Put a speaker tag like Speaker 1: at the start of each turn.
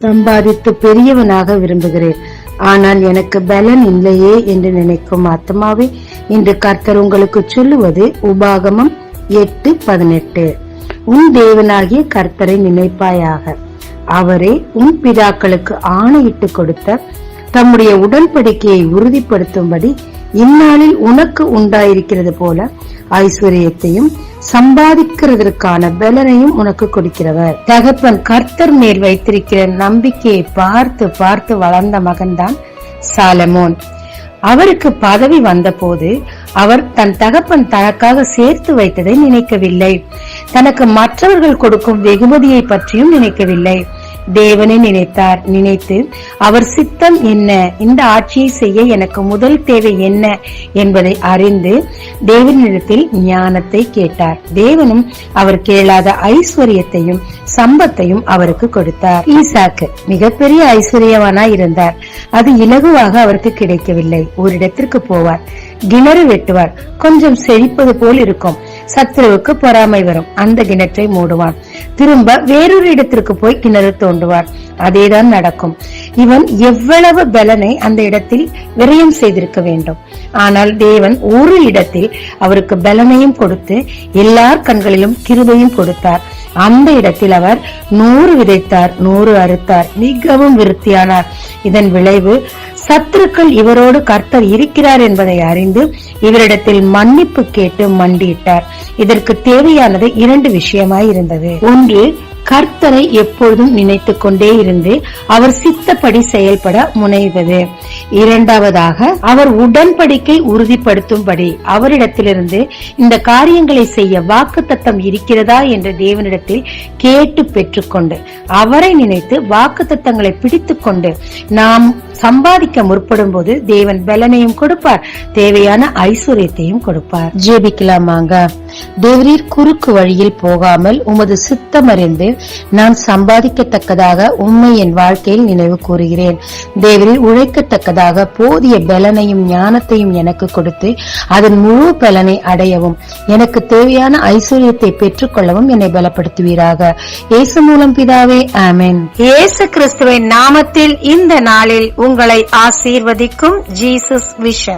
Speaker 1: சம்பாதித்து பெரியவனாக விரும்புகிறேன், ஆனால் எனக்கு பலன் இல்லையே என்று நினைக்கும் ஆத்மாவே, இன்று கர்த்தர் உங்களுக்கு சொல்லுவது உபாகமம் 8:18. உன் தேவனாகிய கர்த்தரை நினைப்பாயாக. அவரே உன் பிதாக்களுக்கு ஆணையிட்டு கொடுத்த தம்முடைய உடன்படிக்கையை உறுதிப்படுத்தும்படி இந்நாளில் உனக்கு உண்டாயிருக்கிறது போல ஐஸ்வர்யத்தையும் சம்பாதிக்கிறதற்கான பலனையும் உனக்கு கொடுக்கிறவர். தகப்பன் கர்த்தர் மேல் வைத்திருக்கிற நம்பிக்கையை பார்த்து பார்த்து வளர்ந்த மகன்தான் சாலமோன். அவருக்கு பதவி வந்த போது அவர் தன் தகப்பன் தனக்காக சேர்த்து வைத்ததை நினைக்கவில்லை. தனக்கு மற்றவர்கள் கொடுக்கும் வெகுமதியை பற்றியும் நினைக்கவில்லை. தேவனை நினைத்தார். நினைத்து அவர் சித்தம் என்ன, இந்த ஆட்சியை செய்ய எனக்கு முதல் தேவை என்ன என்பதை அறிந்து தேவனிடத்தில் ஞானத்தை கேட்டார். தேவனும் அவர் கேளாத ஐஸ்வர்யத்தையும் சம்பத்தையும் அவருக்கு கொடுத்தார். ஈசாக்கு மிகப்பெரிய ஐஸ்வர்யவானாய் இருந்தார். அது இலகுவாக அவருக்கு கிடைக்கவில்லை. ஒரு இடத்திற்கு போவார், கிணறு வெட்டுவார், கொஞ்சம் செழிப்பது போல் இருக்கும். சத்துருவுக்கு பொறாமை வரும், அந்த கிணற்றை மூடுவான். திரும்ப வேறொரு இடத்திற்கு போய் கிணறு தோண்டுவார். அதேதான் நடக்கும். இவன் எவ்வளவு பலனை அந்த இடத்தில் விரயம் செய்திருக்க வேண்டும். ஆனால் தேவன் ஒரு இடத்தில் அவருக்கு பலனையும் கொடுத்து எல்லார் கண்களிலும் கிருபையும் கொடுத்தார். அந்த இடத்தில் அவர் 100 விதைத்தார், 100 அறுத்தார், மிகவும் விருத்தியானார். இதன் விளைவு சத்துருக்கள் இவரோடு கர்த்தர் இருக்கிறார் என்பதை அறிந்து இவரிடத்தில் மன்னிப்பு கேட்டு மண்டியிட்டார். இதற்கு தேவையானது 2 விஷயமாய் இருந்தது. ஒன்று, கர்த்தரை எப்பொழுதும் நினைத்துக் கொண்டே இருந்து அவர் சித்தப்படி செயல்பட முனைவது. இரண்டாவதாக, அவர் உடன்படிக்கை உறுதிப்படுத்தும்படி அவரிடத்திலிருந்து இந்த காரியங்களை செய்ய வாக்குத்தத்தம் இருக்கிறதா என்று தேவனிடத்தில் கேட்டு பெற்றுக்கொண்டு அவரை நினைத்து வாக்குத்தத்தங்களை பிடித்துக் கொண்டு நாம் சம்பாதிக்க முற்படும் போது தேவன் பலனையும் கொடுப்பார், தேவையான ஐஸ்வர்யத்தையும் கொடுப்பார். ஜெபிக்கலாமாங்க. தேவரீர் குறுக்கு வழியில் போகாமல் உமது சித்தம் அறிந்து நான் சம்பாதிக்கத்தக்கதாக உம்மை என் வாழ்க்கையில் நினைவு கூறுகிறேன். தேவரீர் உழைக்கத்தக்கதாக போதிய பலனையும் ஞானத்தையும் எனக்கு கொடுத்து அதன் முழு பலனை அடையவும் எனக்கு தேவையான ஐஸ்வர்யத்தை பெற்றுக் கொள்ளவும் என்னை பலப்படுத்துவீராக. இயேசு மூலம் பிதாவே, ஆமென்.
Speaker 2: இயேசு கிறிஸ்துவின் நாமத்தில் இந்த நாளில் உங்களை ஆசீர்வதிக்கும் ஜீசஸ் விஷன்.